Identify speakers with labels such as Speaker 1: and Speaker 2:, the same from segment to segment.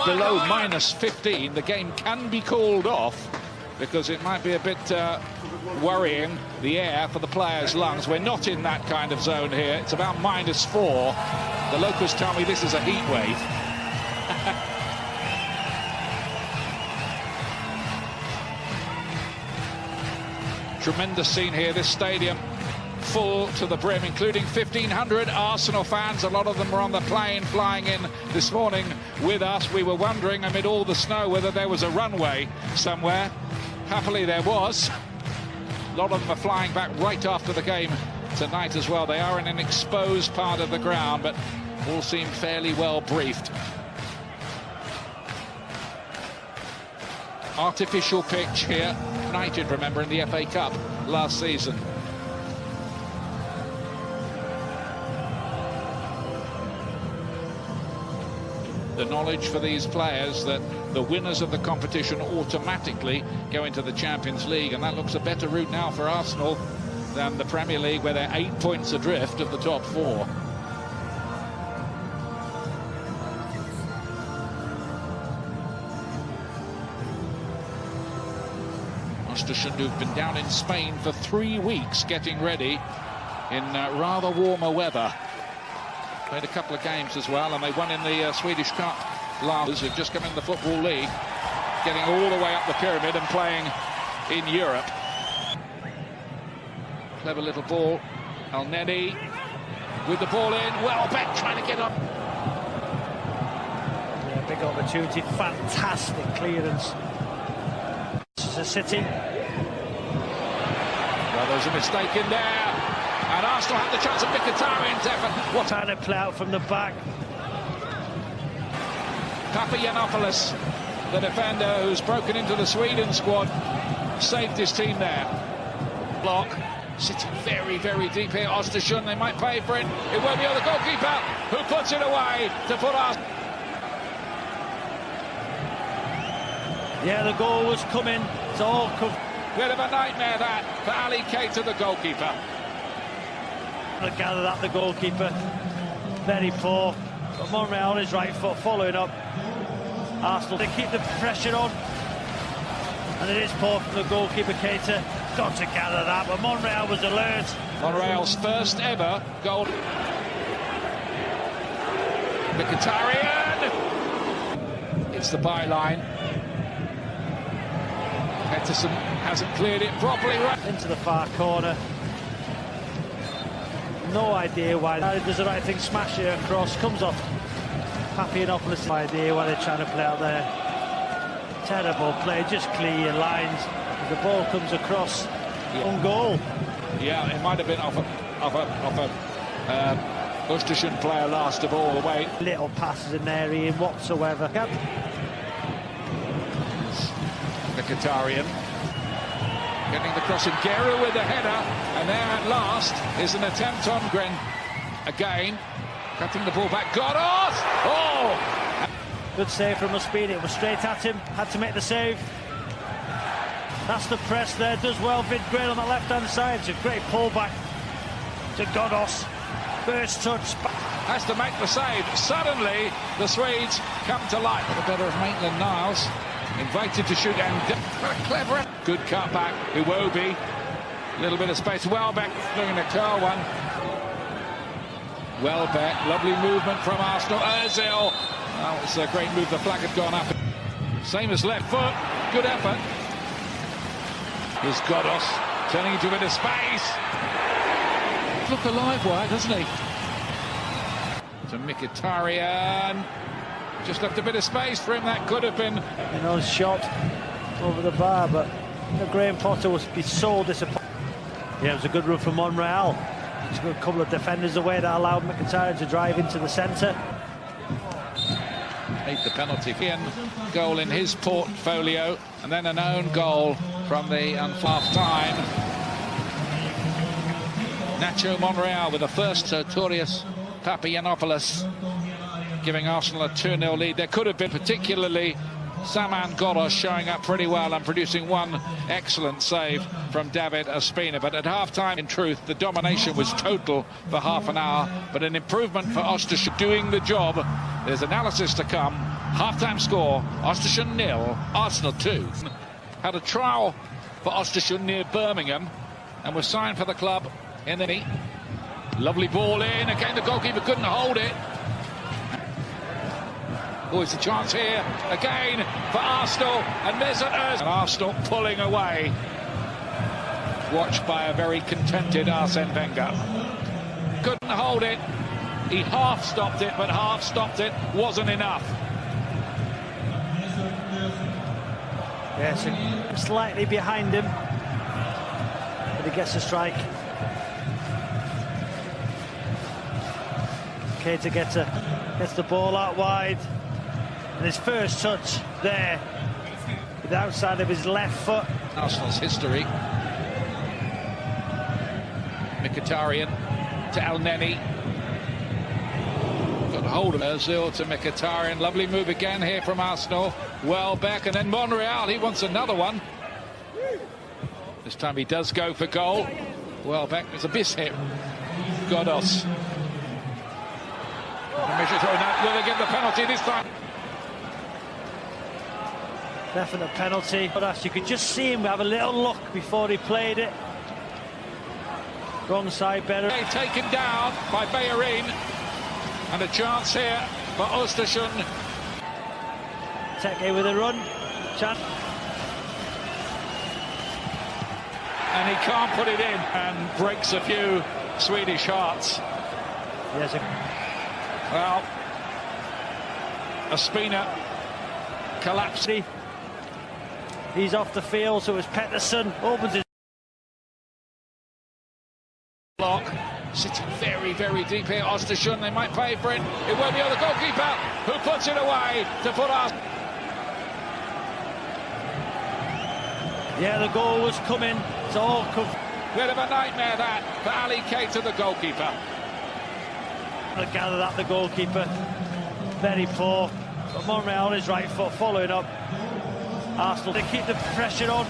Speaker 1: below -15, the game can be called off because it might be a bit worrying, the air for the players' lungs. We're not in that kind of zone here. It's about -4. The locals tell me this is a heat wave. Tremendous scene here, this stadium full to the brim, including 1,500 Arsenal fans. A lot of them were on the plane flying in this morning with us. We were wondering, amid all the snow, whether there was a runway somewhere. Happily there was. A lot of them are flying back right after the game tonight as well. They are in an exposed part of the ground, but all seem fairly well briefed. Artificial pitch here. United, remember, in the FA Cup last season. The knowledge for these players that the winners of the competition automatically go into the Champions League, and that looks a better route now for Arsenal than the Premier League, where they're 8 points adrift of the top 4. Østersund, who've been down in Spain for 3 weeks getting ready in rather warmer weather. Played a couple of games as well, and they won in the Swedish Cup last. Who've just come in the Football League, getting all the way up the pyramid and playing in Europe. Clever little ball. El Neni with the ball in. Welbeck trying to get up.
Speaker 2: Yeah, big opportunity. Fantastic clearance. This is a City.
Speaker 1: Well, there's a mistake in there. And Arsenal had the chance of Mkhitaryan's effort.
Speaker 2: What trying to play out from the back.
Speaker 1: Papagiannopoulos, the defender who's broken into the Sweden squad, saved his team there. Block, sitting very, very deep here. Østersund, they might pay for it. It won't be on the goalkeeper, who puts it away to put Arsenal.
Speaker 2: Yeah, the goal was coming. It's all come.
Speaker 1: Bit of a nightmare that for Ali Keita, the goalkeeper.
Speaker 2: I gather that the goalkeeper very poor, but Monreal on his right foot following up. Arsenal, they keep the pressure on, and it is poor from the goalkeeper. Keita got to gather that, but Monreal was alert.
Speaker 1: Monreal's first ever goal. Mkhitaryan, it's the byline. Peterson hasn't cleared it properly. Right
Speaker 2: into the far corner. No idea why. He does the right thing, smash it across, comes off Papagiannopoulos. No idea why they're trying to play out there. Terrible play, just clear lines. The ball comes across on goal.
Speaker 1: Yeah, it might have been off a Østersund player last of all the way.
Speaker 2: Little passes in there, Ian, whatsoever.
Speaker 1: Mkhitaryan getting the cross, and Guerra with the header, and there at last is an attempt on Gren again, cutting the ball back. Godos! Oh!
Speaker 2: Good save from Ospina. It was straight at him, had to make the save. That's the press there, does well. Vidgren on the left-hand side. It's a great pullback to Godos. First touch.
Speaker 1: Has to make the save. Suddenly, the Swedes come to life. The better of Maitland-Niles. Invited to shoot, and clever. Good cutback. Iwobi. A little bit of space. Welbeck doing a curl one. Welbeck. Lovely movement from Arsenal. Ozil. Oh, it's a great move. The flag had gone up. Same as left foot. Good effort. Here's Godos turning into a bit of space. Look alive, Wyatt, doesn't he? To Mkhitaryan. Just left a bit of space for him. That could have been
Speaker 2: a shot over the bar, but Graham Potter would be so disappointed. Yeah, it was a good run from Monreal. Just got a couple of defenders away that allowed Mkhitaryan to drive into the centre.
Speaker 1: Made the penalty. Goal in his portfolio, and then an own goal from the half time. Nacho Monreal with the first. Sartorius Papagiannopoulos giving Arsenal a 2-0 lead. There could have been, particularly Saman Godos showing up pretty well and producing one excellent save from David Ospina. But at half-time, in truth, the domination was total for half an hour, but an improvement for Østersund doing the job. There's analysis to come. Half-time score, Östersund 0, Arsenal 2. Had a trial for Östersund near Birmingham and was signed for the club in the knee. Lovely ball in, again the goalkeeper couldn't hold it. Oh, it's a chance here, again for Arsenal, and there's an Arsenal pulling away. Watched by a very contented Arsene Wenger. Couldn't hold it, he half stopped it, but half stopped it wasn't enough.
Speaker 2: Yes, slightly behind him, but he gets a strike. Keita gets the ball out wide, and his first touch there, with the outside of his left foot.
Speaker 1: Arsenal's history. Mkhitaryan to El Neni. Got hold of Ozil to Mkhitaryan. Lovely move again here from Arsenal. Welbeck, and then Monreal, he wants another one. This time he does go for goal. Welbeck, there's a miss hit. Godos. Will they get the penalty this time?
Speaker 2: Definite penalty. But you could just see him have a little look before he played it. Wrong side better.
Speaker 1: Taken down by Bellerin. And a chance here for Östersund.
Speaker 2: Teke with a run. Chance.
Speaker 1: And he can't put it in and breaks a few Swedish hearts.
Speaker 2: Yes.
Speaker 1: Well, Ospina collapsed.
Speaker 2: He's off the field, so it's Pettersson. Opens his
Speaker 1: block. Sitting very, very deep here. Östersund, they might pay for it. It won't be on the goalkeeper, who puts it away to put us.
Speaker 2: Yeah, the goal was coming. It's all come.
Speaker 1: Bit of a nightmare that for Ali Keita, the goalkeeper.
Speaker 2: I gather that the goalkeeper very poor. But Monreal is right foot following up. Arsenal, they keep the pressure on.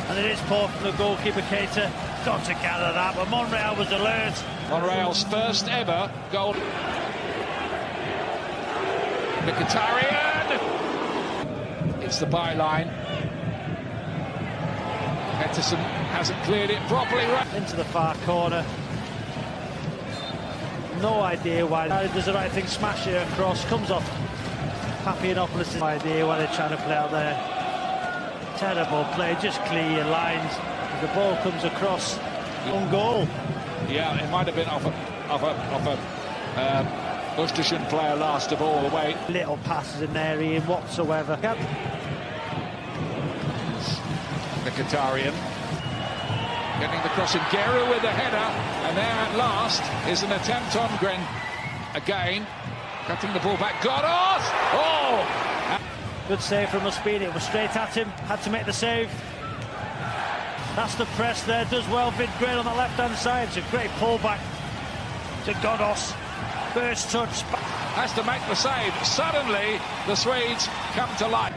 Speaker 2: And it is poor from the goalkeeper, Keita. Got to gather that, but Monreal was alert.
Speaker 1: Monreal's first ever goal. Mkhitaryan! It's the byline. Pettersson hasn't cleared it properly.
Speaker 2: Into the far corner. No idea why. He does the right thing, smash it across, comes off. Papagiannopoulos, no idea why they're trying to play out there. Terrible play, just clear your lines. The ball comes across on goal.
Speaker 1: Yeah, it might have been off a Östersund player last of all the way.
Speaker 2: Little passes in there, Ian, whatsoever. Yep.
Speaker 1: Mkhitaryan getting the cross in. Geru with the header, and there at last is an attempt on Gren again, cutting the ball back. Godos! Oh!
Speaker 2: Good save from Ospina. It was straight at him. Had to make the save. That's the press there. Does well. Vidgren on the left-hand side. It's a great pullback to Godos. First touch.
Speaker 1: Has to make the save. Suddenly, the Swedes come to life.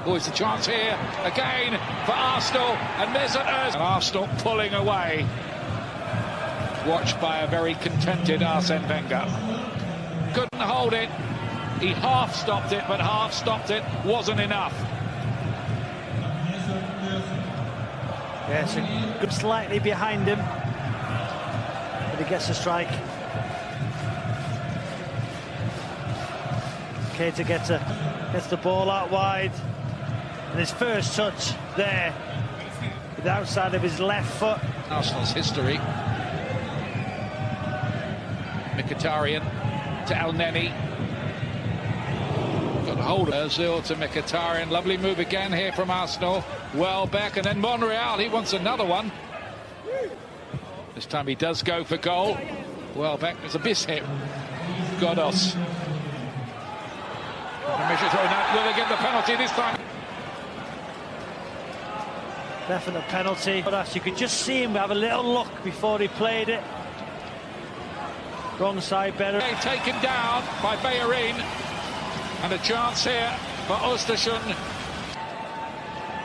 Speaker 1: Oh, it's a chance here again for Arsenal, and there's an Arsenal pulling away. Watched by a very contented Arsene Wenger. Couldn't hold it. He half stopped it, but half stopped it wasn't enough.
Speaker 2: Yes, good slightly behind him, but he gets a strike. Keita gets the ball out wide, and his first touch there, with the outside of his left foot.
Speaker 1: Arsenal's history. Mkhitaryan to El Neni. Got hold of Ozil to Mkhitaryan. Lovely move again here from Arsenal. Welbeck, and then Monreal, he wants another one. This time he does go for goal. Welbeck, there's a miss hit. Godos. Will they get the penalty this time?
Speaker 2: Definite penalty. But you could just see him have a little look before he played it. Wrong side better.
Speaker 1: Taken down by Bellerin. And a chance here for Östersund.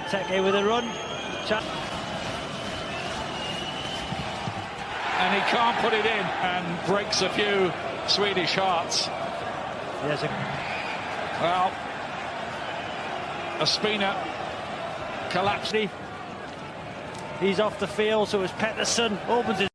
Speaker 2: Teke with a run.
Speaker 1: And he can't put it in and breaks a few Swedish hearts.
Speaker 2: There's a...
Speaker 1: Well, Ospina collapsed.
Speaker 2: He's off the field, so it's Pettersson opens his